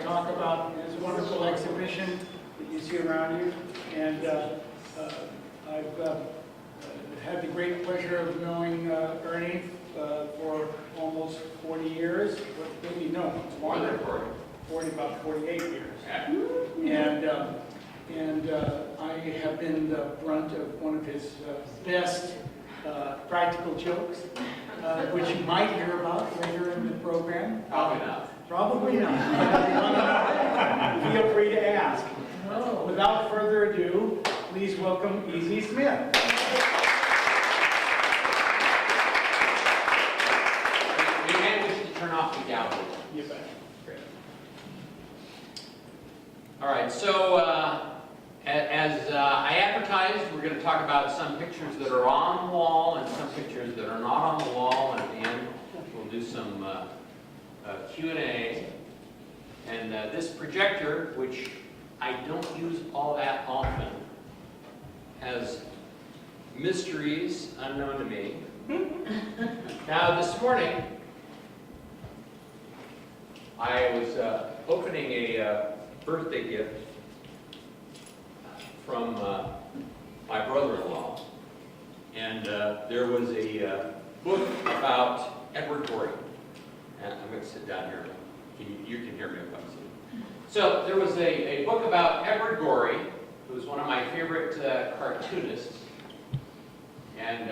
Talk about his wonderful exhibition that you see around you. And I've had the great pleasure of knowing Ernie for almost 40 years. Maybe, no, it's more than 40, about 48 years. Yeah. And I have been the brunt of one of his best practical jokes, which you might hear about later in the program. Probably not. Probably not. Feel free to ask. Without further ado, please welcome Easy Smith. We may wish to turn off the gallery. You bet. Great. All right, so as I advertised, we're going to talk about some pictures that are on the wall and some pictures that are not on the wall, and at the end we'll do some Q&A. And this projector, which I don't use all that often, has mysteries unknown to me. Now, this morning, I was opening a birthday gift from my brother-in-law, and there was a book about Edward Gorey. And I'm going to sit down here. You can hear me if I'm sitting. So there was a book about Edward Gorey, who was one of my favorite cartoonists, and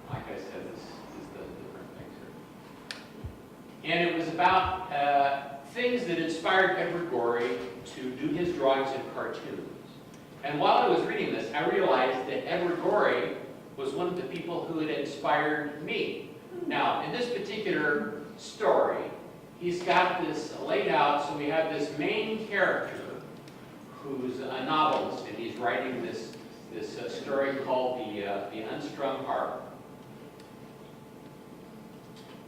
like I said, this is the different things here. And it was about things that inspired Edward Gorey to do his drawings in cartoons. And while I was reading this, I realized that Edward Gorey was one of the people who had inspired me. Now, in this particular story, he's got this laid out, so we have this main character who's a novelist, and he's writing this story called The Unstrung Harp.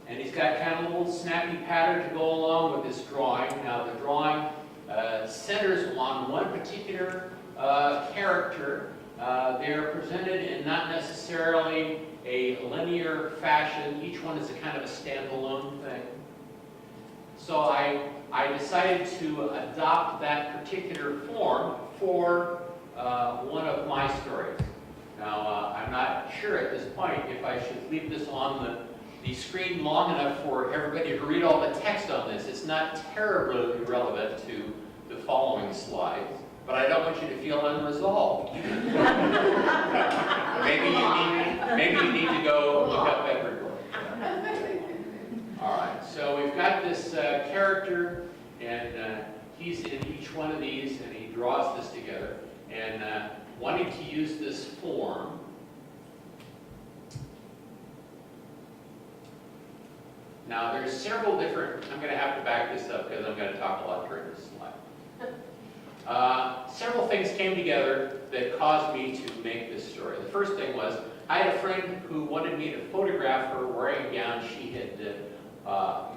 And he's got kind of a little snappy pattern to go along with this drawing. Now, the drawing centers on one particular character. They're presented in not necessarily a linear fashion. Each one is a kind of a standalone thing. So I decided to adopt that particular form for one of my stories. Now, I'm not sure at this point if I should leave this on the screen long enough for everybody to read all the text on this. It's not terribly relevant to the following slides. But I don't want you to feel unresolved. maybe you need to go look up Edward Gorey. All right, so we've got this character, and he's in each one of these, and he draws this together. And wanting to use this form, now there's several different, I'm going to have to back this up because I'm going to talk a lot during this slide. Several things came together that caused me to make this story. The first thing was, I had a friend who wanted me to photograph her wearing a gown she had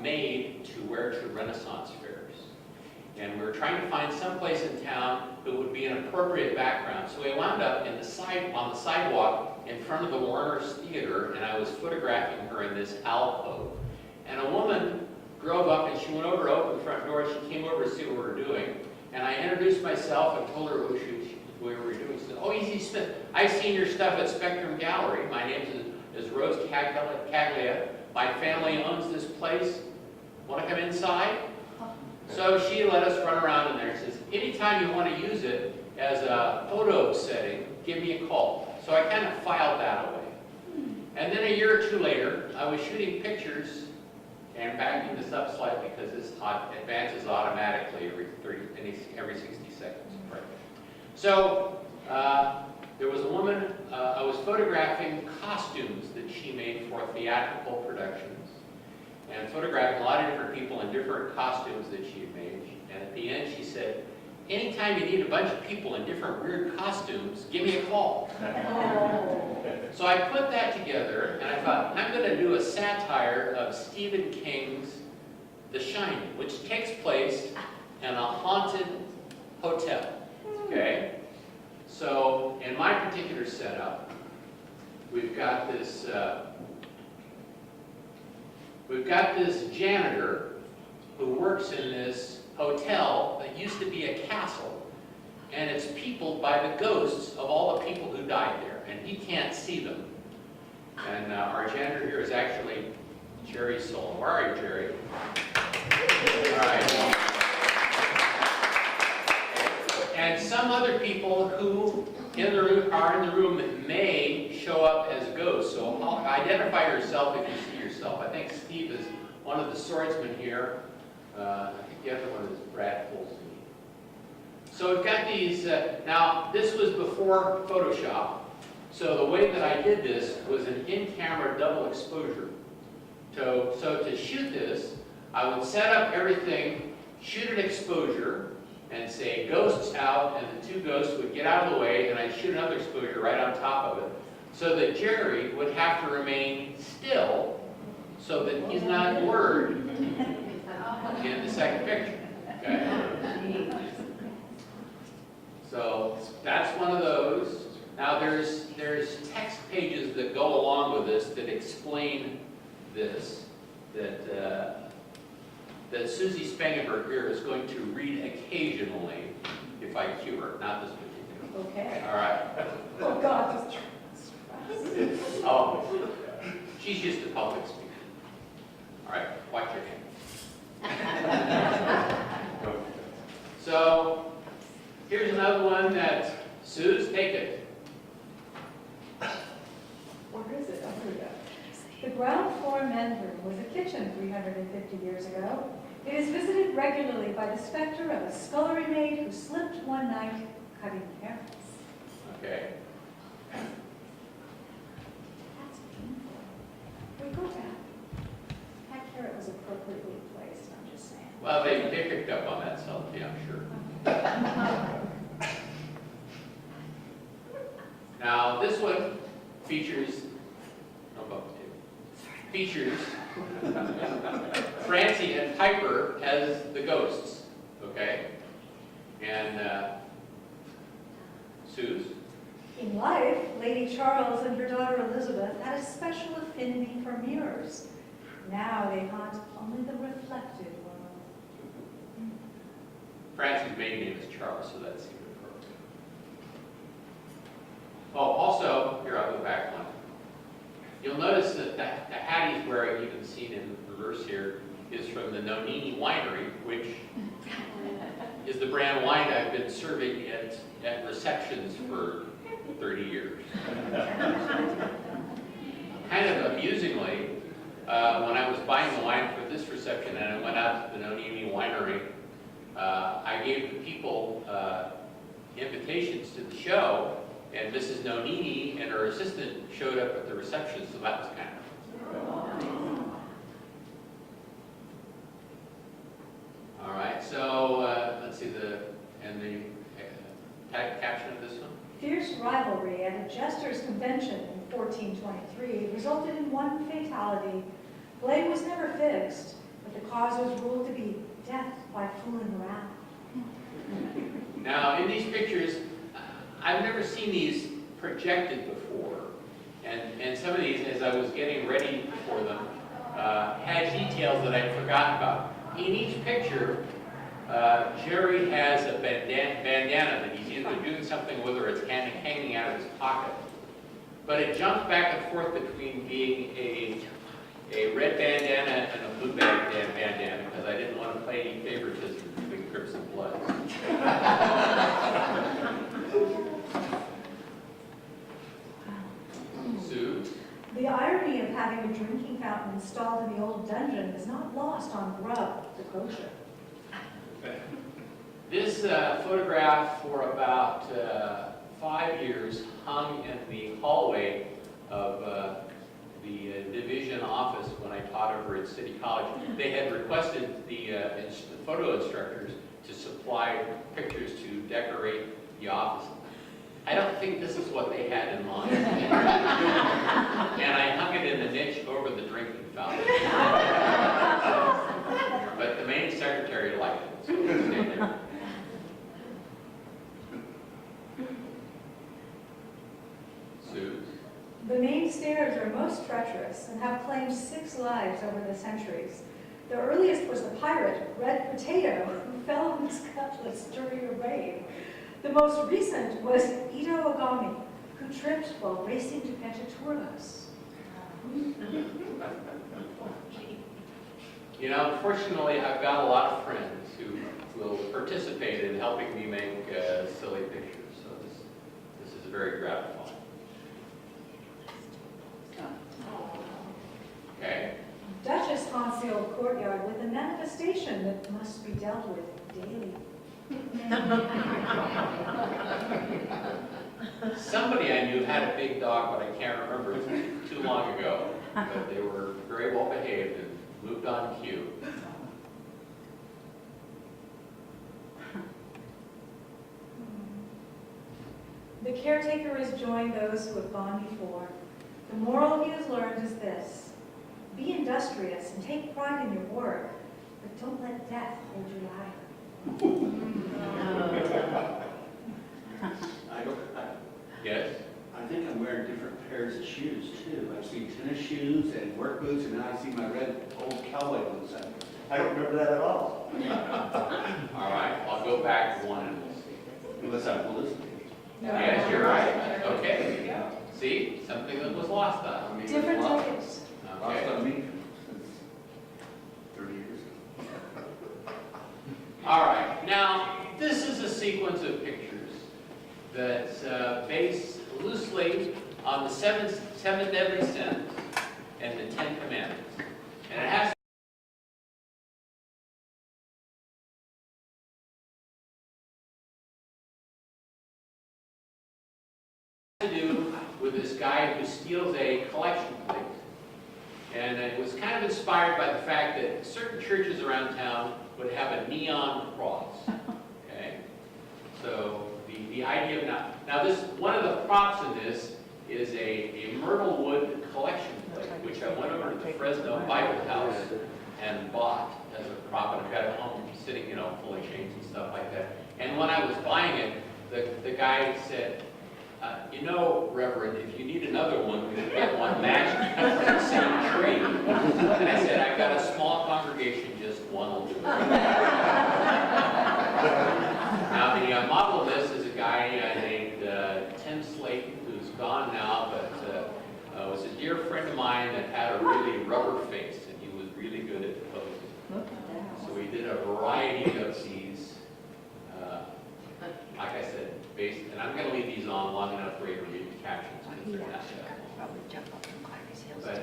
made to wear to Renaissance fairs. And we were trying to find some place in town that would be an appropriate background. So we wound up on the sidewalk in front of the Warner's Theater, and I was photographing her in this alcove. And a woman drove up, and she went over to open the front door, and she came over to see what we were doing. And I introduced myself and told her what we were doing. She said, "Oh, Easy Smith, I've seen your stuff at Spectrum Gallery. My name is Rose Caglia. My family owns this place. Want to come inside?" So she let us run around in there and says, "Anytime you want to use it as a photo setting, give me a call." So I kind of filed that away. And then a year or two later, I was shooting pictures, and backing this up slightly because this advances automatically every 60 seconds. Right. So there was a woman, I was photographing costumes that she made for theatrical productions, and photographing a lot of different people in different costumes that she had made. And at the end she said, "Anytime you need a bunch of people in different weird costumes, give me a call." So So I put that together, and I thought, I'm going to do a satire of Stephen King's The Shining, which takes place in a haunted hotel. Okay? So, in my particular setup, we've got this janitor who works in this hotel that used to be a castle, and it's peopled by the ghosts of all the people who died there, and he can't see them. And our janitor here is actually Jerry Soul. Where are you, Jerry? All right. And some other people who are in the room that may show up as ghosts. So identify yourself if you see yourself. I think Steve is one of the swordsmen here. I think the other one is Brad Polsey. So we've got these, now this was before Photoshop. So the way that I did this was an in-camera double exposure. So to shoot this, I would set up everything, shoot an exposure, and say ghosts out, and the two ghosts would get out of the way, and I'd shoot another exposure right on top of it, so that Jerry would have to remain still so that he's not blurred in the second picture. Okay? So that's one of those. Now there's text pages that go along with this that explain this, that Susie Spangenberg here is going to read occasionally, if I cue her, not this particular. Okay. All right. Oh, God. Oh, she's used to public speaking. All right, watch your hand. So, here's another one that, Suze, take it. Where is it? Oh, here we go. The ground floor men's room was a kitchen 350 years ago. It is visited regularly by the specter of a scullery maid who slipped one night cutting carrots. Okay. That's painful. We go back. That carrot was appropriately placed, I'm just saying. Well, they picked up on that subtlety, I'm sure. Now, this one features Francie and Piper as the ghosts, okay? And Suze? In life, Lady Charles and her daughter Elizabeth had a special affinity for mirrors. Now they haunt only the reflected world. Francie's maiden name is Charles, so that seemed appropriate. Oh, also, here, I'll go back one. You'll notice that the hat he's wearing, you can see it in reverse here, is from the Nonini Winery, which is the brand wine I've been serving at receptions for 30 years. Kind of amusingly, when I was buying the wine for this reception and I went out to the Nonini Winery, I gave the people invitations to the show, and Mrs. Nonini and her assistant showed up at the reception, so that was kind of... All right, so let's see the caption of this one. Fierce rivalry at a jester's convention in 1423 resulted in one fatality. Blame was never fixed, but the cause was ruled to be death by fooling around. Now, in these pictures, I've never seen these projected before, and some of these, as I was getting ready for them, had details that I'd forgotten about. In each picture, Jerry has a bandana that he's either doing something with or it's hanging out of his pocket. But it jumps back and forth between being a red bandana and a blue bandana because I didn't want to play any favoritism between Crips and Bloods. Sue? The irony of having a drinking fountain installed in the old dungeon is not lost on Grubb, the grocer. This photograph for about 5 years hung in the hallway of the division office when I taught over at City College. They had requested the photo instructors to supply pictures to decorate the office. I don't think this is what they had in mind. The main stairs are most treacherous and have claimed 6 lives over the centuries. The earliest was the pirate, Red Potato, who fell on his cutlass during a raid. The most recent was Ito Ogami, who tripped while racing to catch a tour bus. You know, fortunately, I've got a lot of friends who will participate in helping me make silly pictures, so this is very gratifying. Okay. Duchess haunts the old courtyard with a manifestation that must be dealt with daily. Somebody I knew had a big dog, but I can't remember. It was too long ago. But they were very well behaved and moved on cue. The caretaker has joined those who have gone before. The moral he has learned is this: be industrious and take pride in your work, but don't let death hold your lyre. Yes? I think I'm wearing different pairs of shoes too. I've seen tennis shoes and work boots, and now I see my red old cowboy boots. I don't remember that at all. All right, I'll go back one and we'll see. Unless I'm listening. Yes, you're right. Okay. See, something that was lost on me. Different tickets. Lost Okay. on me since 30 years ago. All right. Now, this is a sequence of pictures that's based loosely on the seven deadly sins and the 10 Commandments. And it has to do with this guy who steals a collection plate. And it was kind of inspired by the fact that certain churches around town would have a neon cross. Okay? So the idea of now this, one of the props in this is a myrtle wood collection plate, which I went over to the Fresno Bible House and bought as a prop, and I've got it home sitting, you know, full of chains and stuff like that. And when I was buying it, the guy said, you know, Reverend, if you need another one, we can get one matched from the same tree. And I said, I've got a small congregation, just one will do it. Now, the model of this is a guy named Tim Slayton, who's gone now, but was a dear friend of mine that had a really rubber face, and he was really good at posing. So we did a variety of these, like I said, based, and I'm going to leave these on long enough for you to read the captions, because they're not that long. But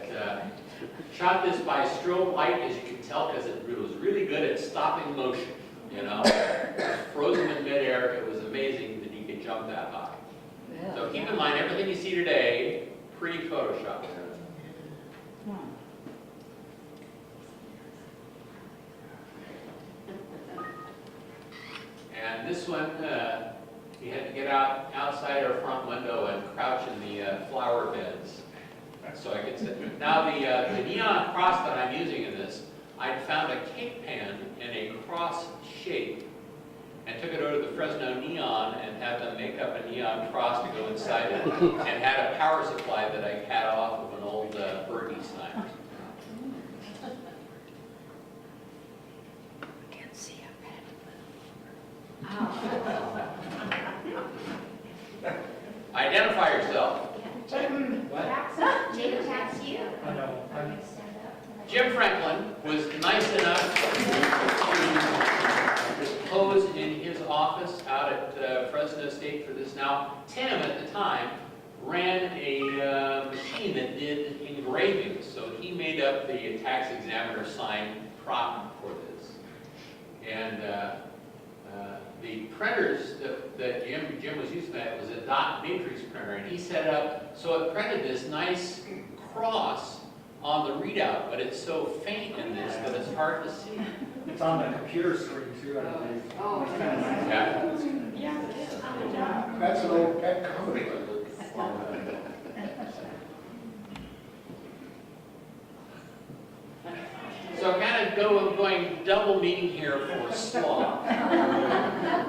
shot this by strobe light, as you can tell, because it was really good at stopping motion. You know, it was frozen in midair. It was amazing that he could jump that high. So keep in mind, everything you see today, pre-Photoshop. And this one, we had to get outside our front window and crouch in the flower beds so I could sit. Now the neon cross that I'm using in this, I found a cake pan in a cross shape and took it over to the Fresno Neon and had them make up a neon cross to go inside it, and had a power supply that I had off of an old Bertie sign. Can't see Identify yourself. Jim attacks you. Jim Franklin was nice enough to pose in his office out at Fresno State for this. Now, Tim at the time ran a machine that did engravings, so he made up the tax examiner sign prop for this. And the printers that Jim was using, that was a dot matrix printer, and he set up so it printed this nice cross on the readout, but it's so faint in this that it's hard to see. It's on the computer screen too, I believe. Oh, Yeah. That's an old pet comedy. So kind of though I'm going double meaning here for sloth,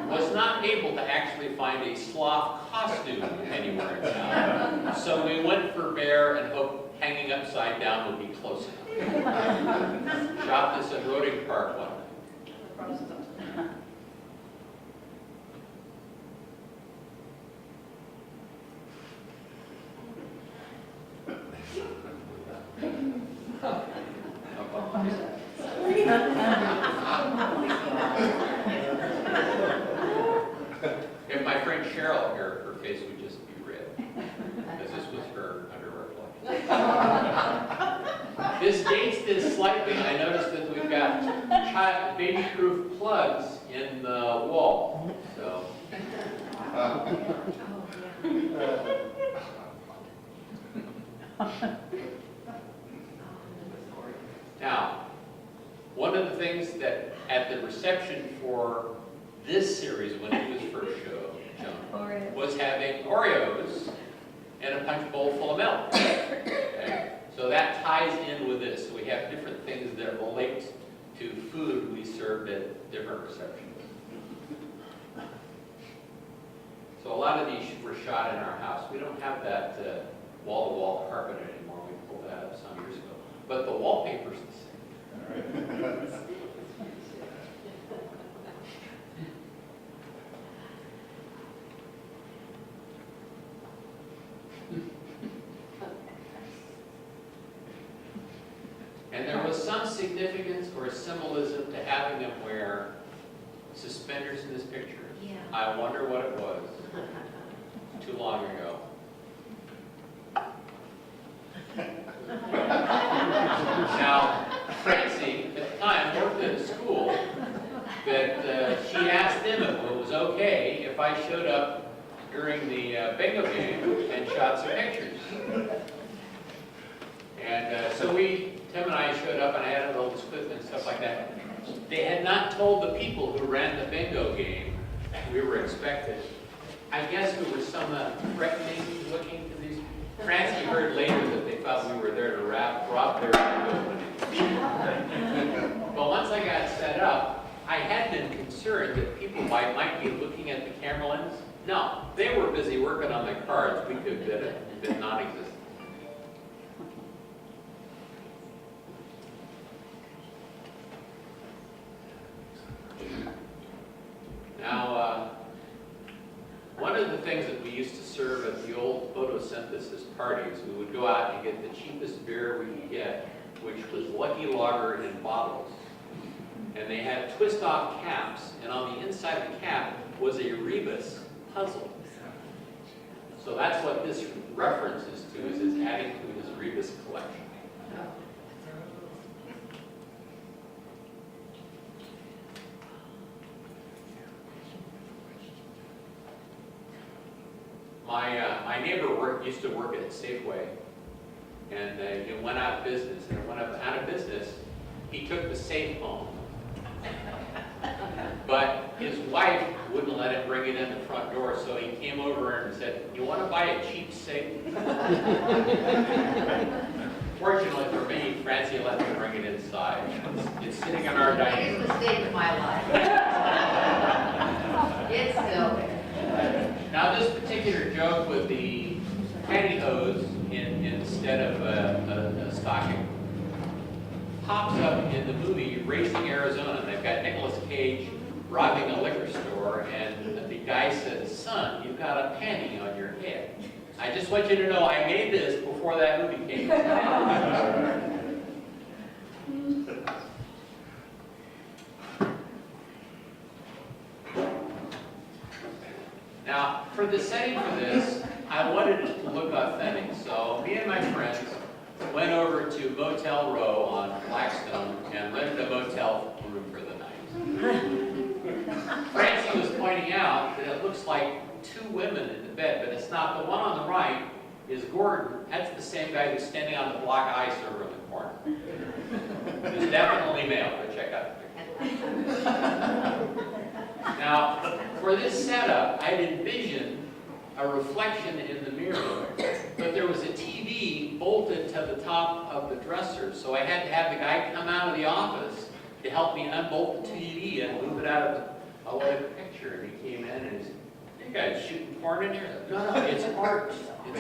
was not able to actually find a sloth costume anywhere in town. So we went for bear and hoped hanging upside down would be close enough. Shot this at Roding Park one night. If my friend Cheryl here, her face would just be red, because this was her underwear collection. This dates this slightly. I noticed that we've got baby-proof plugs in the wall. So. Now, one of the things that at the reception for this series when it was first shown was having Oreos and a punch bowl full of milk. Okay? So that ties in with this. So we have different things that relate to food we served at different receptions. So a lot of these were shot in our house. We don't have that wall-to-wall carpet anymore. We pulled that up some years ago. But the wallpaper's the same. And there was some significance or symbolism to having them wear suspenders in this picture. Yeah. I wonder what it was. Too long ago. Now, Francie, at the time, worked at a school that she asked them if it was okay if I showed up during the bingo game and shot some pictures. And so Tim and I showed up and I had a little clip and stuff like that. They had not told the people who ran the bingo game we were expected. I guess we were somewhat threatening looking to these. Francie heard later that they thought we were there to rob their bingo money. But once I got set up, I had been concerned that people might be looking at the camera lens. No, they were busy working on the cards. We could have been non-existent. Now, one of the things that we used to serve at the old photosynthesis parties, we would go out and get the cheapest beer we could get, which was Lucky Lager in bottles. And they had twist-off caps, and on the inside of the cap was a rebus puzzle. So that's what this references to, is adding to his rebus collection. My neighbor used to work at Safeway, and it went out of business. And it went out of business, he took the safe home. But his wife wouldn't let him bring it in the front door, so he came over and said, "You want to buy a cheap safe?" Fortunately for me, Francie let me bring it inside. It's sitting in our dining room. Biggest mistake of my life. It's still there. Now this particular joke with the pantyhose instead of a stocking pops up in the movie Racing Arizona. They've got Nicolas Cage robbing a liquor store, and the guy says, "Son, you've got a panty on your head." I just want you to know I made this before that movie came out. Now, for the setting for this, I wanted it to look authentic, so me and my friends went over to Motel Row on Blackstone and rented a motel room for the night. Francie was pointing out that it looks like two women in the bed, but it's not. The one on the right is Gordon. That's the same guy who's standing on the block eye server in the corner. He's definitely male, but check out the picture. Now, for this setup, I'd envisioned a reflection in the mirror, but there was a TV bolted to the top of the dresser, so I had to have the guy come out of the office to help me unbolt the TV and move it out of the picture. And he came in and he said, "You guys shooting porn in here?" No, no, it's art. It's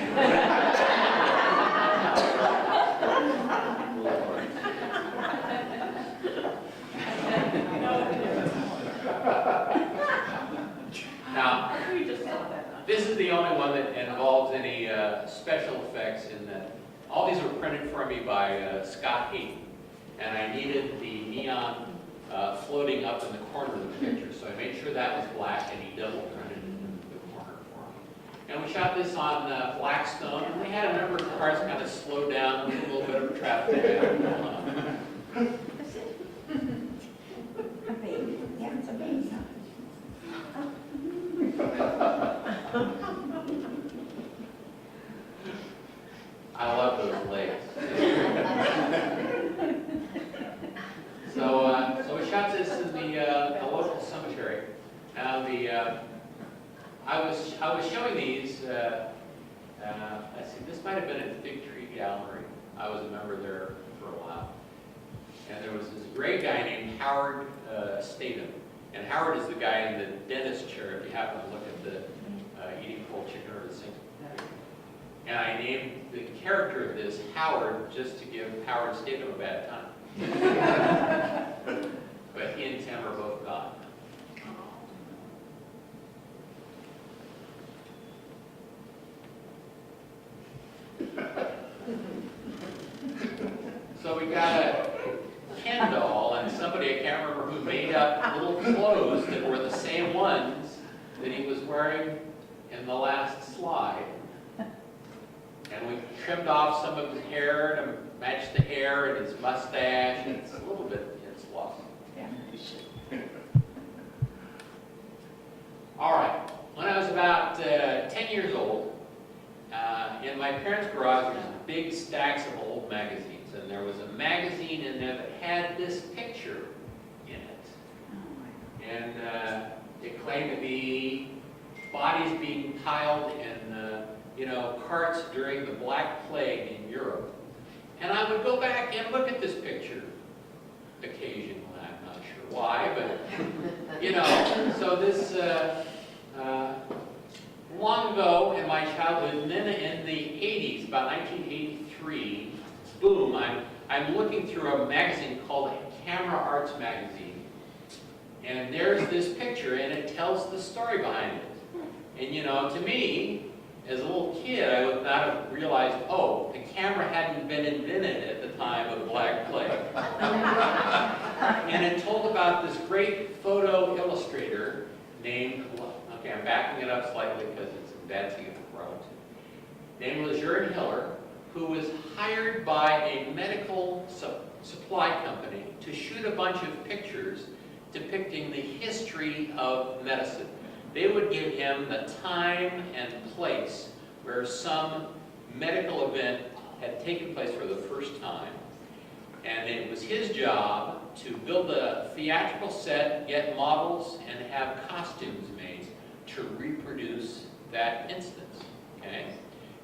Now, this is the only one that involves any special effects in that all these were printed for me by Scott Hayden, and I needed the neon floating up in the corner of the picture, so I made sure that was black, and he double printed it in the corner for me. And we shot this on Blackstone, and we had a number of cars kind of slow down, a little bit of traffic jam. A baby. Yeah, it's a baby. I love those legs. So we shot this in the local cemetery. Now I was showing these. Let's see, this might have been at Fig Tree Gallery. I was a member there for a while, and there was this great guy named Howard Statham. And Howard is the guy in the dentist chair. If you happen to look at the eating whole chicken or the sink. And I named the character of this Howard just to give Howard Statham a bad time. But he and Tim are both gone. So we got a Ken doll, and somebody, I can't remember who, made up little clothes that were the same ones that he was wearing in the last slide. And we trimmed off some of his hair to match the hair and his mustache, and it's a little bit, it's lost. All right, when I was about 10 years old, in my parents' garage, there was big stacks of old magazines, and there was a magazine in there that had this picture in it. And it claimed to be bodies being piled in carts during the Black Plague in Europe. And I would go back and look at this picture occasionally. I'm not sure why, but, so this, long ago in my childhood, and then in the 80s, about 1983, boom, I'm looking through a magazine called Camera Arts Magazine. And there's this picture, and it tells the story behind it. And to me, as a little kid, I would not have realized, oh, the camera hadn't been invented at the time of the Black Plague. And it told about this great photo illustrator named, okay, I'm backing it up slightly because it's bad to get relative, named Lejeune Hiller, who was hired by a medical supply company to shoot a bunch of pictures depicting the history of medicine. They would give him the time and place where some medical event had taken place for the first time. And it was his job to build a theatrical set, get models, and have costumes made to reproduce that instance. Okay?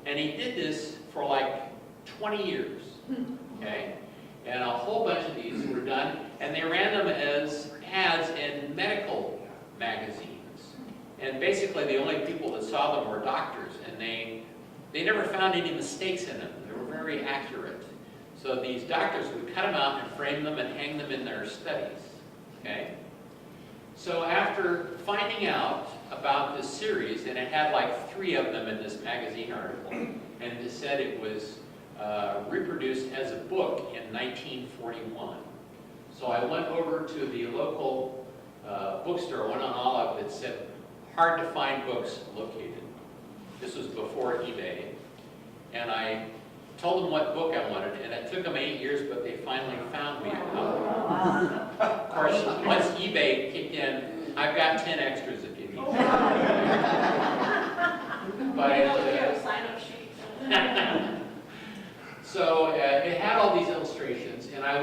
And he did this for like 20 years. Okay? And a whole bunch of these were done, and they ran them as ads in medical magazines. And basically the only people that saw them were doctors, and they never found any mistakes in them. They were very accurate. So these doctors would cut them out and frame them and hang them in their studies. Okay? So after finding out about this series, and it had like 3 of them in this magazine article, and it said it was reproduced as a book in 1941. So I went over to the local bookstore, one on Olive, that said, hard to find books located. This was before eBay. And I told them what book I wanted, and it took them 8 years, but they finally found me. Of course, once eBay kicked in, I've got 10 extras if you need. But sign-up sheet. so it had all these illustrations, and I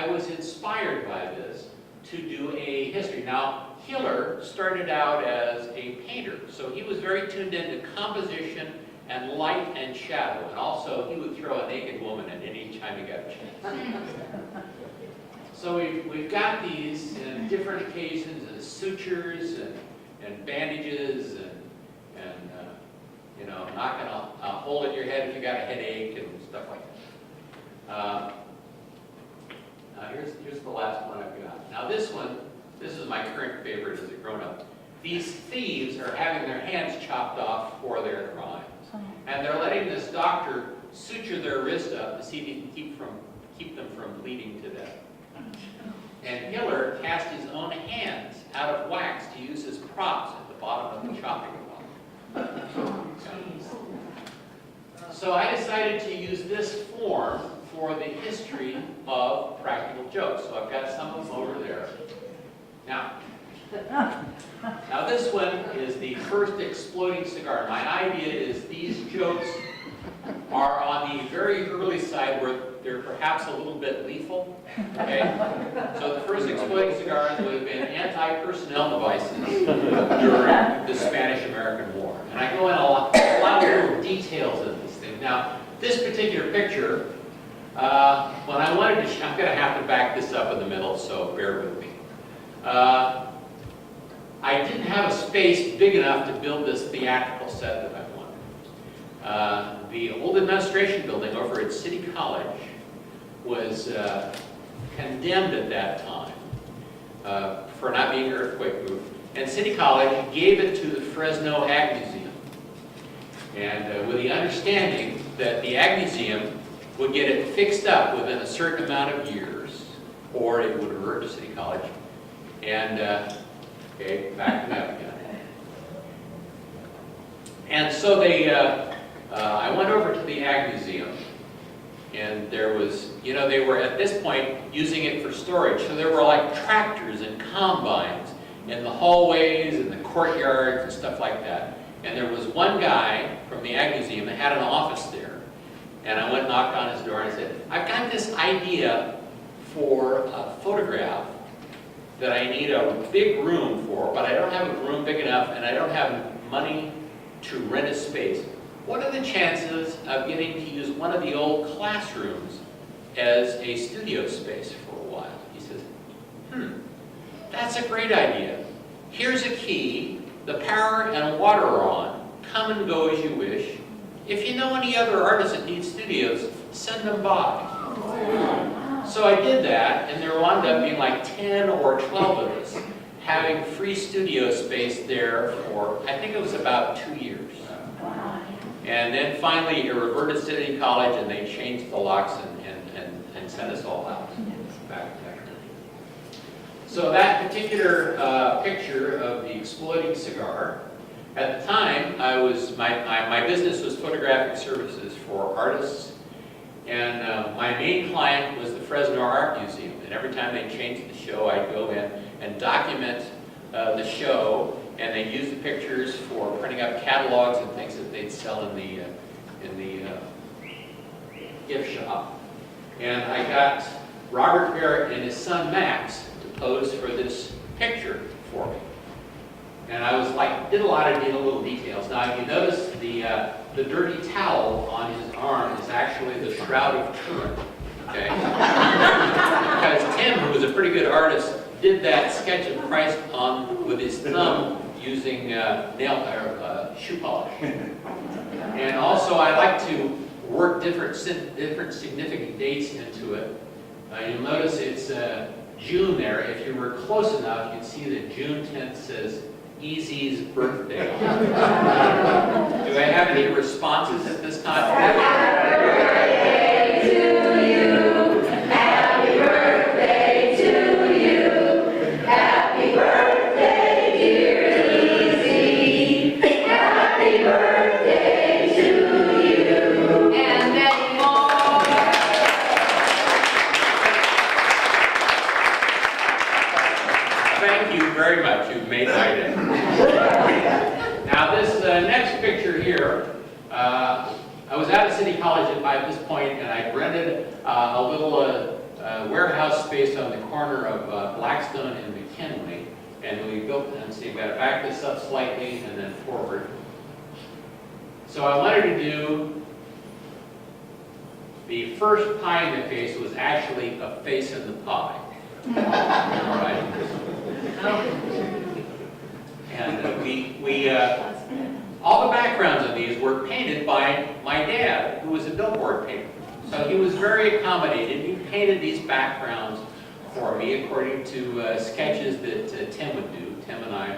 was inspired by this to do a history. Now, Hiller started out as a painter, so he was very tuned into composition and light and shadow, and also he would throw a naked woman at any time he got a chance. So we've got these in different occasions as sutures and bandages and you know, knocking a hole in your head if you got a headache and stuff like that. Now here's the last one I've got. Now this is my current favorite as a grown-up. These thieves are having their hands chopped off for their crimes. And they're letting this doctor suture their wrist up to see if he can keep them from bleeding to death. And Hitler cast his own hands out of wax to use as props at the bottom of the chopping block. So I decided to use this form for the history of practical jokes. So I've got some of them over there. Now this one is the first exploding cigar. My idea is these jokes are on the very early side where they're perhaps a little bit lethal. Okay? So the first exploding cigars would have been anti-personnel devices during the Spanish-American War. And I go in a lot of little details of these things. Now, this particular picture, when I wanted to, I'm going to have to back this up in the middle, so bear with me. I didn't have a space big enough to build this theatrical set that I wanted. The old administration building over at City College was condemned at that time for not being earthquake-proof. And City College gave it to the Fresno Ag Museum. And with the understanding that the Ag Museum would get it fixed up within a certain amount of years, or it would revert to City College. And, okay, back to that again. And so they, I went over to the Ag Museum, and there was, you know, they were at this point using it for storage. So there were like tractors and combines in the hallways and the courtyards and stuff like that. And there was one guy from the Ag Museum that had an office there. And I went and knocked on his door and I said, I've got this idea for a photograph that I need a big room for, but I don't have a room big enough and I don't have money to rent a space. What are the chances of getting to use one of the old classrooms as a studio space for a while? He says, that's a great idea. Here's a key. The power and water are on. Come and go as you wish. If you know any other artists that need studios, send them by. So I did that, and there wound up being like 10 or 12 of us having free studio space there for, I think it was about 2 years. And then finally it reverted to City College and they changed the locks and sent us all out. Back. So that particular picture of the exploding cigar, at the time I was, my business was photographic services for artists, and my main client was the Fresno Art Museum. And every time they changed the show, I'd go in and document the show, and they use the pictures for printing up catalogs and things that they'd sell in the gift shop. And I got Robert Barrett and his son Max to pose for this picture for me. And I was like, did a lot of little details. Now, if you notice, the dirty towel on his arm is actually the Shroud of Turin. Okay? Because Tim, who was a pretty good artist, did that sketch of Christ with his thumb using shoe polish. And also, I like to work different significant dates into it. You'll notice it's June there. If you were close enough, you'd see that June 10th says Easy's birthday. Do I have any responses at this time? Happy birthday to you. Happy birthday to you. Happy birthday, dear Easy. Happy birthday to you. And many more. Thank you very much. You've made my day. Now this next picture here, I was out of City College by this point, and I rented a little warehouse space on the corner of Blackstone and McKinley, and we built, and see, we've got to back this up slightly and then forward. So I wanted to do, the first pie in the face was actually a face in the pie. All right. And all the backgrounds of these were painted by my dad, who was a billboard painter. So he was very accommodating. He painted these backgrounds for me according to sketches that Tim would do. Tim and I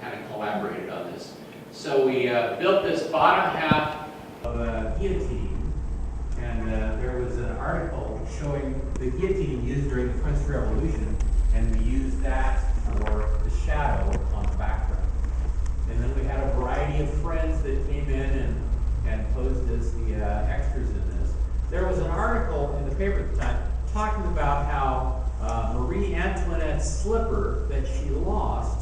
kind of collaborated on this. So we built this bottom half of a guillotine, and there was an article showing the guillotine used during the French Revolution, and we used that for the shadow on the background. And then we had a variety of friends that came in and posed as the extras in this. There was an article in the paper at the time talking about how Marie Antoinette's slipper that she lost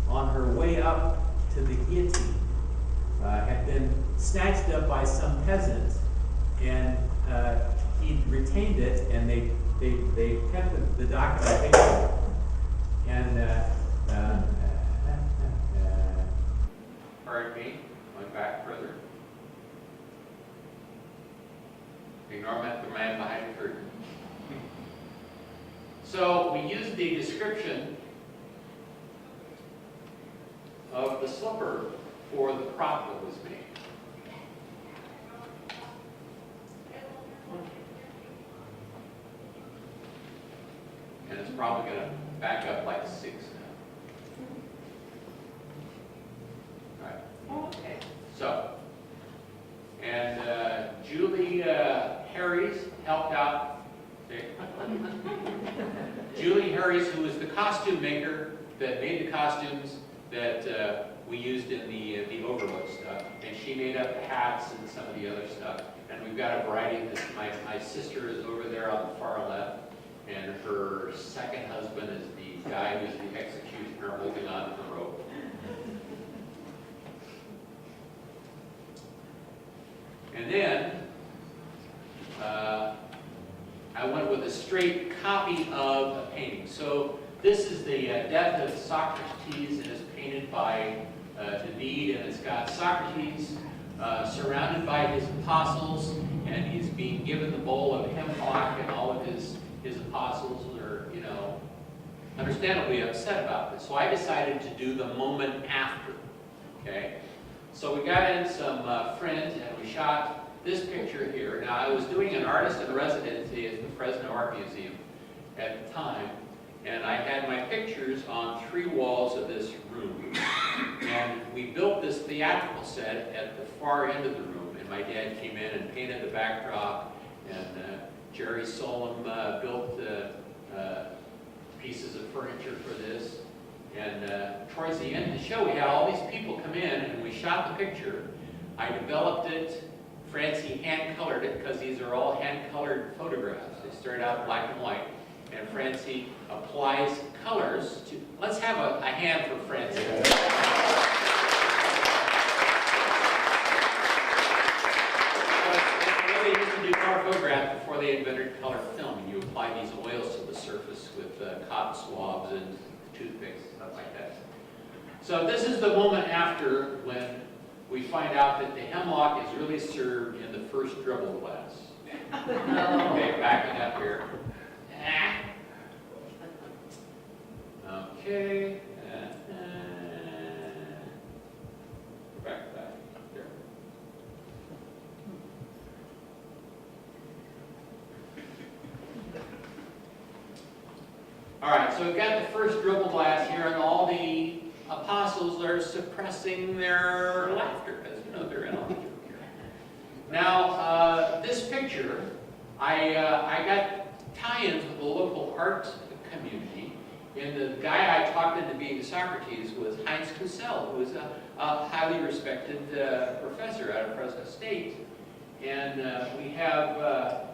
on her way up to the guillotine had been snatched up by some peasant, and he retained it, and they kept the documentation. And pardon me, going back further. Ignore the man behind the curtain. So we used the description of the slipper for the prop that was made. And it's probably going to back up like 6 now. All right. Okay. So, and Julie Harries helped out. Julie Harries, who was the costume maker that made the costumes that we used in the Overlook stuff, and she made up the hats and some of the other stuff. And we've got a variety of this. My sister is over there on the far left, and her second husband is the guy who's the executioner holding on to the rope. And then I went with a straight copy of a painting. So this is the death of Socrates, and it's painted by David, and it's got Socrates surrounded by his apostles, and he's being given the bowl of hemlock, and all of his apostles are, understandably upset about this. So I decided to do the moment after, okay? So we got in some friends, and we shot this picture here. Now, I was doing an artist in residency at the Fresno Art Museum at the time, and I had my pictures on 3 walls of this room. And we built this theatrical set at the far end of the room, and my dad came in and painted the backdrop, and Jerry Solom built pieces of furniture for this. And towards the end of the show, we had all these people come in, and we shot the picture. I developed it. Francie hand-colored it, because these are all hand-colored photographs. They start out black and white. And Francie applies colors to... Let's have a hand for Francie. They used to do color photograph before they invented color film. You apply these oils to the surface with cotton swabs and toothpicks, stuff like that. So this is the moment after, when we find out that the hemlock is really served in the first dribble glass. Okay, backing up here. Okay. Back there. All right, so we've got the first dribble glass here, and all the apostles are suppressing their laughter, because they're in on the joke here. Now, this picture, I got tie-ins with the local art community, and the guy I talked into being Socrates was Heinz Kussel, who is a highly respected professor out of Fresno State. And we have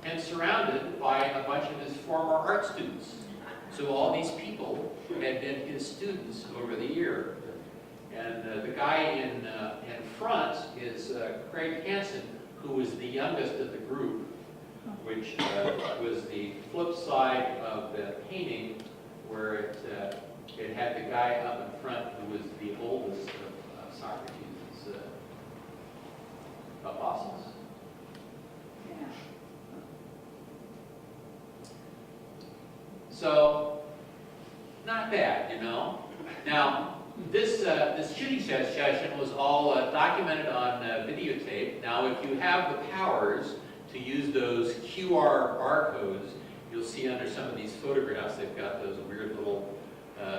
and surrounded by a bunch of his former art students. So all these people had been his students over the year. And the guy in front is Craig Hansen, who was the youngest of the group, which was the flip side of the painting, where it had the guy up in front who was the oldest of Socrates' apostles. So, not bad, you know. Now, this shooting session was all documented on videotape. Now, if you have the powers to use those QR barcodes, you'll see under some of these photographs, they've got those weird little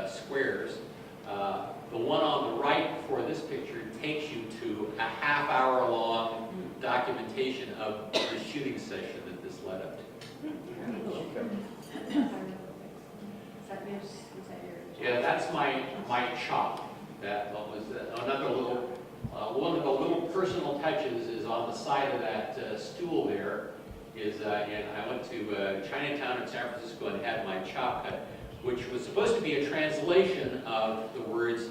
squares. The one on the right for this picture takes you to a half-hour-long documentation of the shooting session that this led up to. Yeah, that's my chop. That was another little, one of the little personal touches is on the side of that stool there. And I went to Chinatown in San Francisco and had my chop cut, which was supposed to be a translation of the words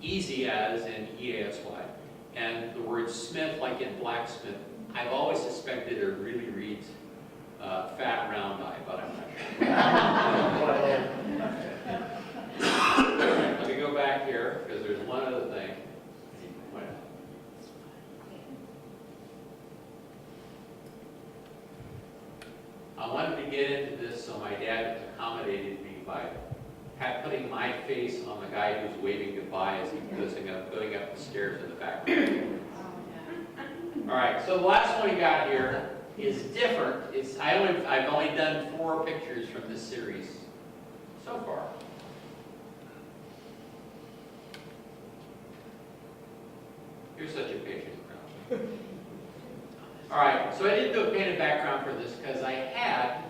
easy as in E-A-S-Y, and the word smith like in blacksmith. I've always suspected it really reads fat round eye, but I'm not sure. Let me go back here, because there's one other thing. I wanted to get into this, so my dad accommodated me by putting my face on the guy who's waving goodbye as he's going up the stairs in the background. All right, so the last one we got here is different. I've only done 4 pictures from this series so far. You're such a patient crowd. All right, so I didn't do a painted background for this because I had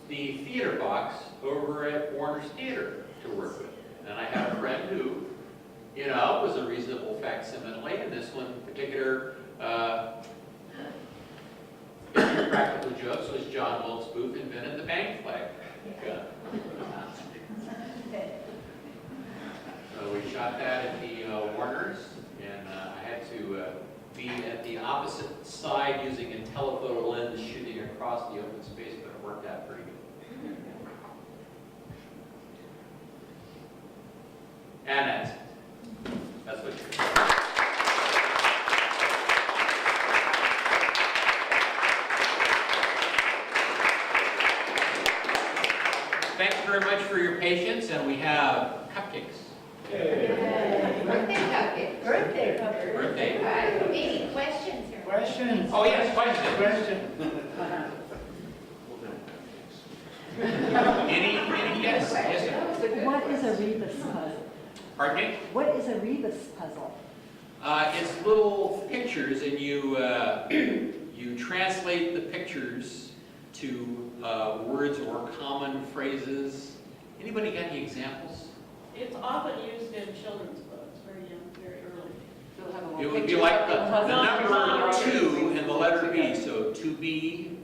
the theater box over at Warner's Theater to work with. And I had a friend who, you know, was a reasonable facsimile, and this one particular practical jokes was John Wilkes Booth invented the bank flag. Yeah. So we shot that at the Warner's, and I had to be at the opposite side using a telephoto lens shooting across the open space, but it worked out pretty good. And that's what you're doing. Thanks very much for your patience, and we have cupcakes. Birthday cupcake. Birthday cover. Birthday. All right, any questions here? Questions? Oh, yes, question. Any, yes, yes, sir. What is a rebus puzzle? Pardon me? What is a rebus puzzle? It's little pictures, and you translate the pictures to words or common phrases. Anybody got any examples? It's often used in children's books, very young, very early. It would be like the number 2 and the letter B, so to be,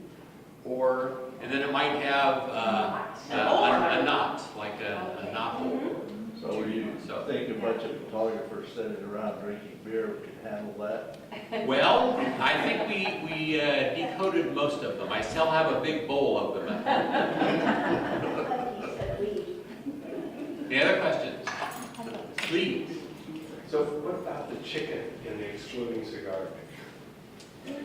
or, and then it might have a knot, like a knot hole. So you think a bunch of photographers sitting around drinking beer could handle that? Well, I think we decoded most of them. I still have a big bowl of them at home. Any other questions? Please. So what about the chicken in the exploding cigar picture?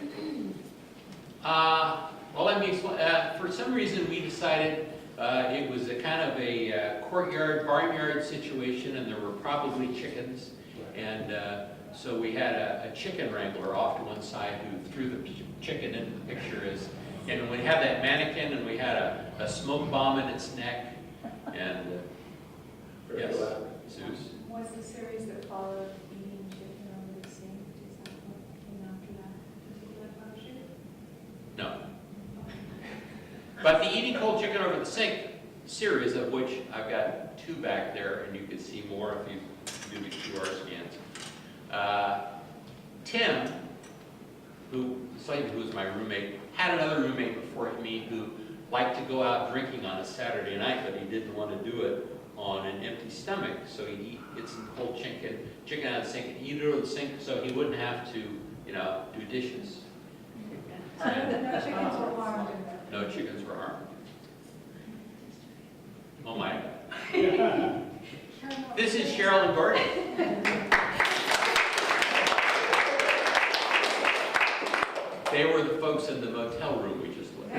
Well, let me explain. For some reason, we decided it was a kind of a courtyard, barnyard situation, and there were probably chickens. And so we had a chicken wrangler off to one side who threw the chicken into the picture. And we had that mannequin, and we had a smoke bomb in its neck. And yes, Zeus. Was the series that followed eating chicken over the sink, is that what came after that particular photo shoot? No. But the Eating Cold Chicken Over the Sink series, of which I've got 2 back there, and you can see more if you do the QR scans. Tim, Slayton, who was my roommate, had another roommate before me who liked to go out drinking on a Saturday night, but he didn't want to do it on an empty stomach. So he'd get some cold chicken out of the sink and eat it over the sink so he wouldn't have to, do dishes. No chickens were harmed in that. No chickens were harmed. Oh my. This is Cheryl and Gordon. They were the folks in the motel room we just left.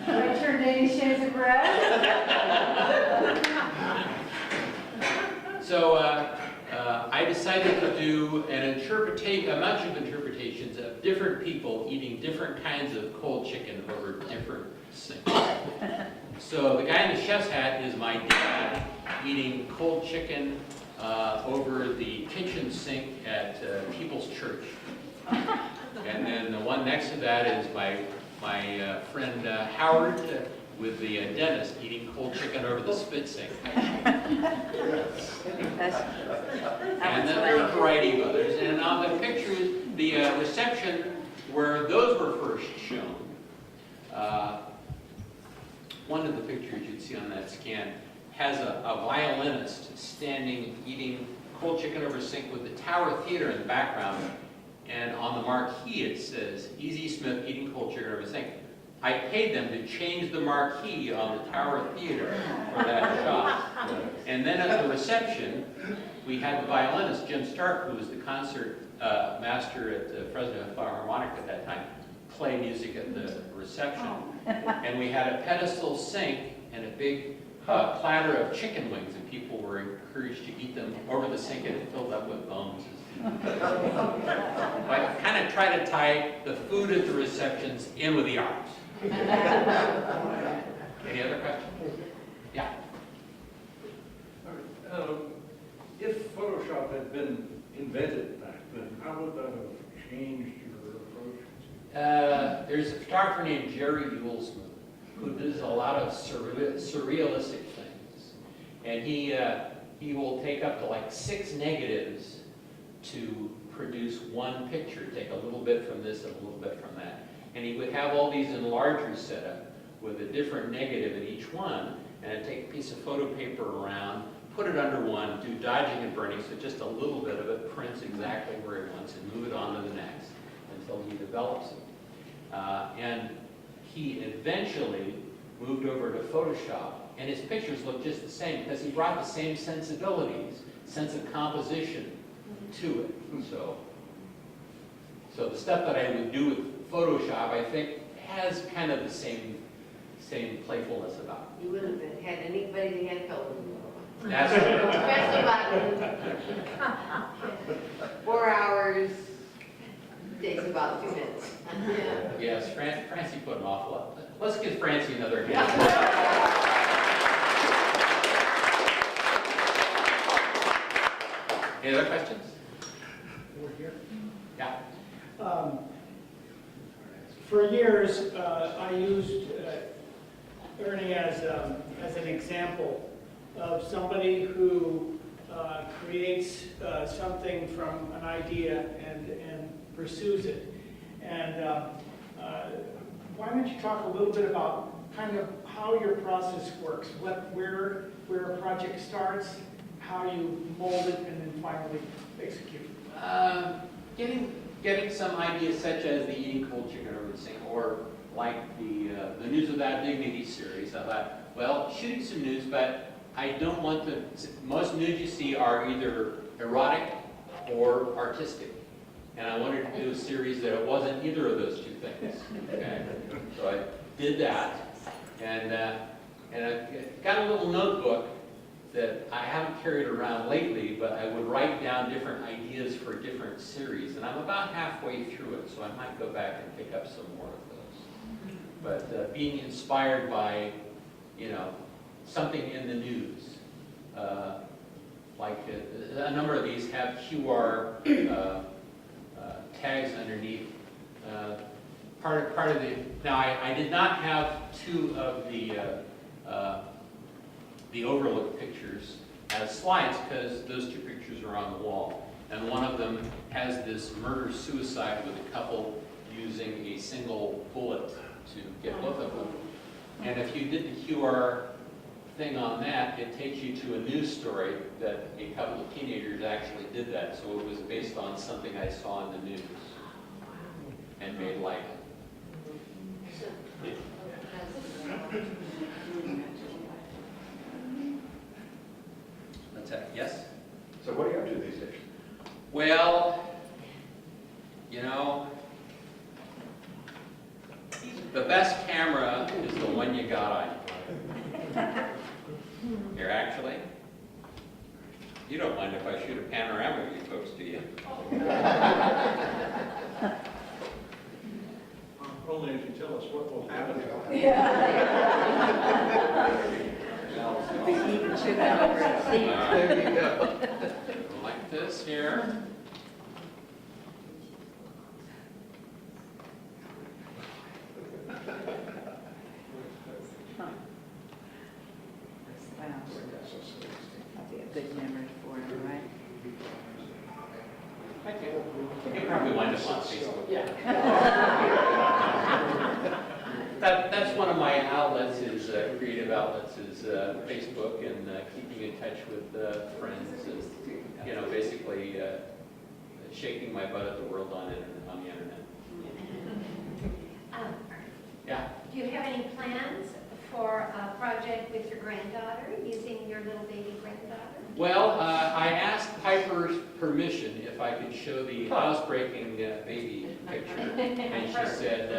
I turned 80 Shades of Red. So I decided to do a bunch of interpretations of different people eating different kinds of cold chicken over different sinks. So the guy in the chef's hat is my dad eating cold chicken over the kitchen sink at People's Church. And then the one next to that is my friend Howard with the dentist eating cold chicken over the spit sink. And then there are a variety of others. And on the pictures, the reception where those were first shown, one of the pictures you'd see on that scan has a violinist standing eating cold chicken over a sink with the Tower Theater in the background. And on the marquee it says, E.Z. Smith eating cold chicken over a sink. I paid them to change the marquee on the Tower Theater for that shot. And then at the reception, we had the violinist, Jim Stark, who was the concert master at the Fresno Philharmonic at that time, play music at the reception. And we had a pedestal sink and a big platter of chicken wings, and people were encouraged to eat them over the sink and it filled up with bones. I kind of try to tie the food at the receptions in with the arts. Any other questions? Yeah. If Photoshop had been invented back then, how would that have changed your approach? There's a photographer named Jerry Ulsman who does a lot of surrealistic things. And he will take up to like 6 negatives to produce one picture, take a little bit from this and a little bit from that. And he would have all these enlargers set up with a different negative in each one, and I'd take a piece of photo paper around, put it under one, do dodging and burning, so just a little bit of it prints exactly where he wants and move it on to the next until he develops it. And he eventually moved over to Photoshop, and his pictures look just the same because he brought the same sensibilities, sense of composition to it. So the stuff that I would do with Photoshop, I think, has kind of the same playfulness about it. You wouldn't have had anybody to hand help them. That's right. Press the button. 4 hours takes about 2 minutes. Yes, Francie put an awful lot. Let's give Francie another hand. Any other questions? Over here. Yeah. For years, I used Ernie as an example of somebody who creates something from an idea and pursues it. And why don't you talk a little bit about kind of how your process works, where a project starts, how you mold it, and then finally execute. Getting some ideas such as the eating cold chicken over the sink, or like the News Without Dignity series. I thought, well, shooting some news, but I don't want most news you see are either erotic or artistic. And I wanted to do a series that it wasn't either of those two things. Okay? So I did that, and I got a little notebook that I haven't carried around lately, but I would write down different ideas for different series, and I'm about halfway through it, so I might go back and pick up some more of those. But being inspired by, something in the news, like a number of these have QR tags underneath. Part of the now I did not have 2 of the overlook pictures as slides because those 2 pictures are on the wall. And one of them has this murder-suicide with a couple using a single bullet to get both of them. And if you did the QR thing on that, it takes you to a news story that a couple of teenagers actually did that. So it was based on something I saw in the news and made like it. That's it. Yes? So what are you up to these days? Well, best camera is the one you got on you. Here, actually, you don't mind if I shoot a panorama of you folks, do you? Only if you tell us what will happen. There you go. Like this here. That'd be a good memory for him, right? Thank you. You probably wind up on Facebook. That's one of my outlets, is creative outlets, is Facebook, and keeping in touch with friends, and basically shaking my butt at the world on the internet. Yeah. Do you have any plans for a project with your granddaughter, using your little baby granddaughter? Well, I asked Piper's permission if I could show the housebreaking baby picture, and she said,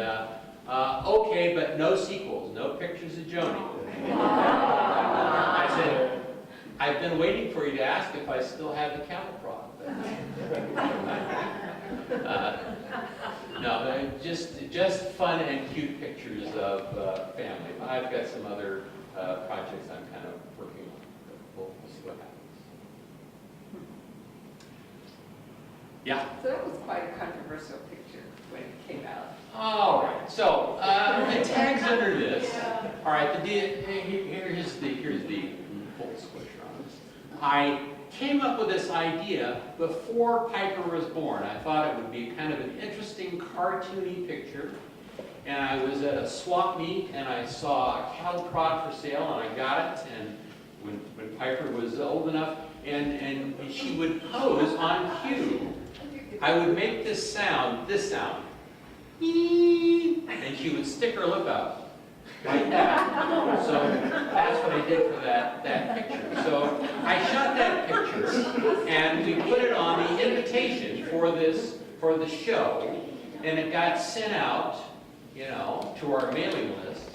okay, but no sequels, no pictures of Joni. I said, I've been waiting for you to ask if I still have the cattle prod. No, they're just fun and cute pictures of family. I've got some other projects I'm kind of working on. We'll see what happens. Yeah. So that was quite a controversial picture when it came out. All right. So the tags under this. All right. Here's the full disclosure on this. I came up with this idea before Piper was born. I thought it would be kind of an interesting cartoony picture. And I was at a swap meet and I saw a cattle prod for sale and I got it. And when Piper was old enough and she would pose on cue, I would make this sound, and she would stick her lip out like that. So that's what I did for that picture. So I shot that picture and we put it on the invitation for the show, and it got sent out, to our mailing list,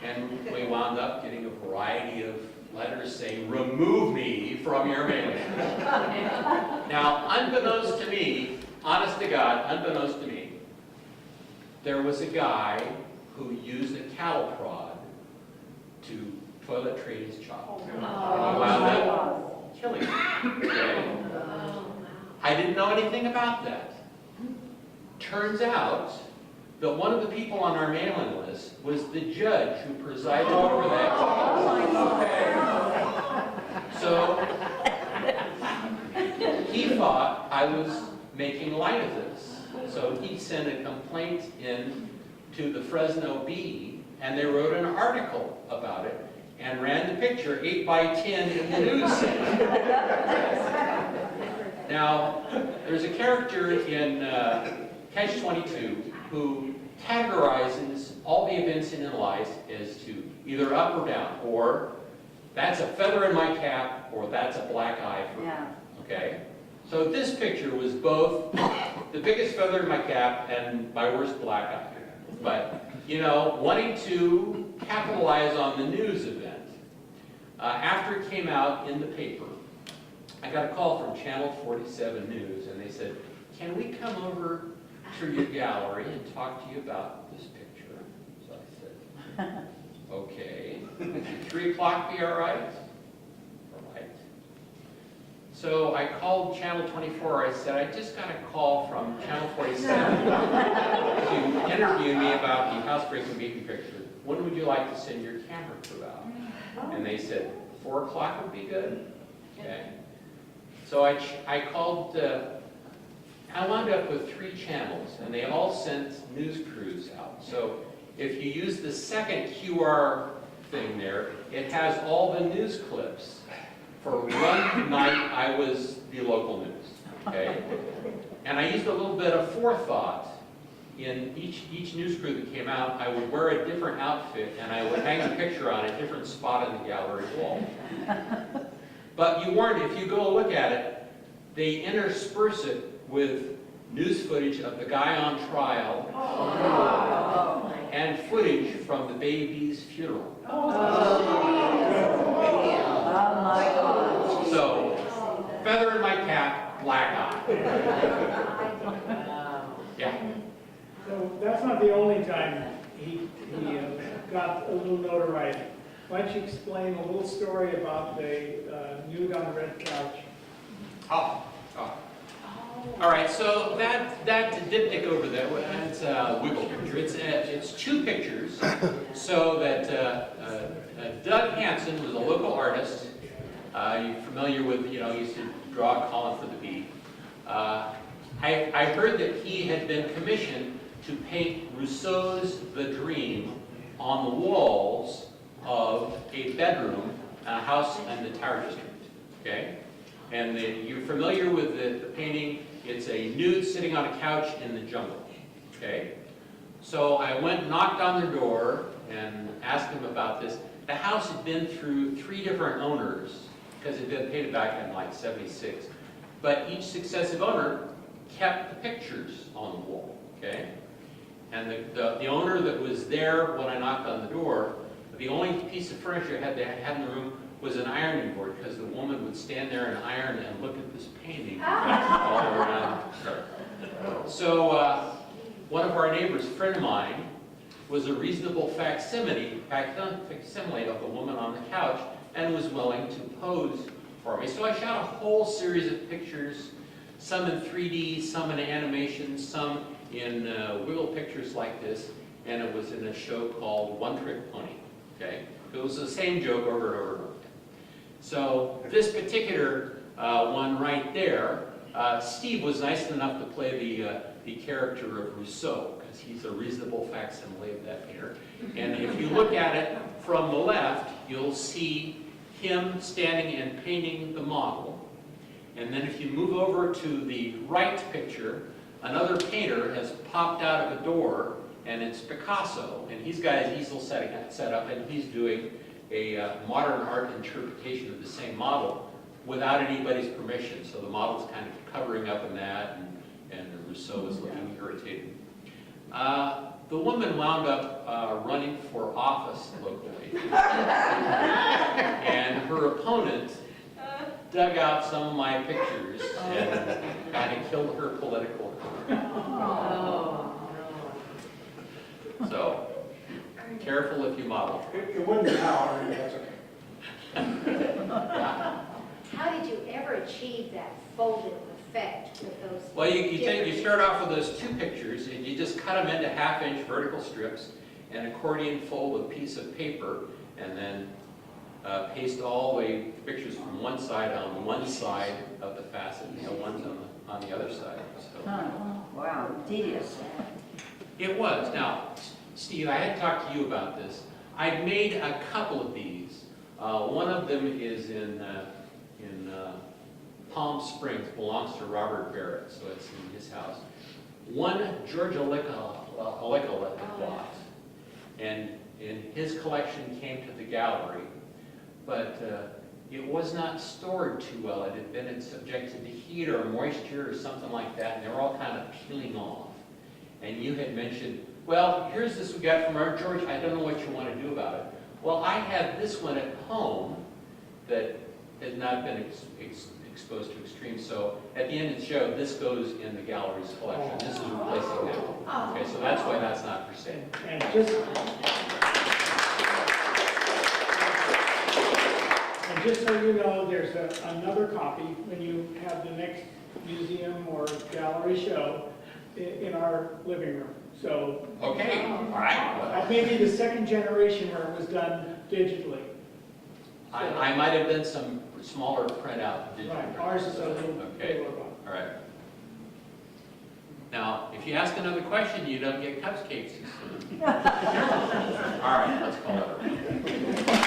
and we wound up getting a variety of letters saying, remove me from your mailing list. Now, unbeknownst to me, honest to God, unbeknownst to me, there was a guy who used a cattle prod to toilet train his child. And he wound up killing him. Okay? I didn't know anything about that. Turns out that one of the people on our mailing list was the judge who presided over that case. So he thought I was making light of this. So he sent a complaint in to the Fresno Bee, and they wrote an article about it and ran the picture 8 by 10 in the news. Now, there's a character in Catch-22 who categorizes all the events in life as to either up or down, or that's a feather in my cap, or that's a black eye for me. Okay? So this picture was both the biggest feather in my cap and my worst black eye. But, wanting to capitalize on the news event, after it came out in the paper, I got a call from Channel 47 News, and they said, can we come over to your gallery and talk to you about this picture? So I said, okay. 3 o'clock be all right? All right. So I called Channel 24. I said, I just got a call from Channel 47 to interview me about the housebreaking baby picture. When would you like to send your camera crew out? And they said, 4 o'clock would be good. Okay. So I called, I wound up with 3 channels, and they all sent news crews out. So if you use the second QR thing there, it has all the news clips. For one night, I was the local news, okay? And I used a little bit of forethought. In each news crew that came out, I would wear a different outfit, and I would hang a picture on a different spot in the gallery wall. But you weren't, if you go look at it, they intersperse it with news footage of the guy on trial, and footage from the baby's funeral. Oh my God. So, feather in my cap, black eye. Yeah. So that's not the only time he got a little notoriety. Why don't you explain a little story about the nude on a red couch? Oh. All right, so that diptych over there, it's a wiggle picture. It's two pictures, so that Doug Hansen was a local artist. You're familiar with, he used to draw Colin for the Bee. I heard that he had been commissioned to paint Rousseau's The Dream on the walls of a bedroom in a house in the Tower District, okay? And you're familiar with the painting. It's a nude sitting on a couch in the jungle, okay? So I went and knocked on their door and asked them about this. The house had been through 3 different owners because it had been painted back in like '76. But each successive owner kept the pictures on the wall, okay? And the owner that was there when I knocked on the door, the only piece of furniture they had in the room was an ironing board, because the woman would stand there and iron and look at this painting all around her. So one of our neighbors, a friend of mine, was a reasonable facsimile of the woman on the couch and was willing to pose for me. So I shot a whole series of pictures, some in 3D, some in animation, some in wiggle pictures like this, and it was in a show called One Trick Pony, okay? It was the same joke over and over and over. So this particular one right there, Steve was nice enough to play the character of Rousseau, because he's a reasonable facsimile of that painter. And if you look at it from the left, you'll see him standing and painting the model. And then if you move over to the right picture, another painter has popped out of a door, and it's Picasso. And he's got his easel set up, and he's doing a modern art interpretation of the same model without anybody's permission. So the model's kind of covering up in that, and Rousseau is looking irritated. The woman wound up running for office locally. And her opponent dug out some of my pictures and kind of killed her political career. So, careful if you model. It wouldn't now, that's okay. How did you ever achieve that folded effect with those? Well, you start off with those 2 pictures, and you just cut them into 1/2-inch vertical strips, and accordion fold a piece of paper, and then paste all the pictures from one side on one side of the facet, and the ones on the other side. So. Wow, tedious. It was. Now, Steve, I had talked to you about this. I've made a couple of these. One of them is in Palm Springs, belongs to Robert Barrett, so it's in his house. One George Alicca bought, and his collection came to the gallery, but it was not stored too well. It had been subjected to heat or moisture or something like that, and they were all kind of peeling off. And you had mentioned, well, here's this we got from our George, I don't know what you want to do about it. Well, I have this one at home that has not been exposed to extreme, so at the end of the show, this goes in the gallery's collection. This is replacing that. Okay, so that's why that's not for sale. And just so you know, there's another copy when you have the next museum or gallery show in our living room. So okay, all right. That may be the 2nd generation where it was done digitally. I might have done some smaller printout digital. Right, ours is a little okay. lower. All right. Now, if you ask another question, you don't get cupcakes. All right, let's call it.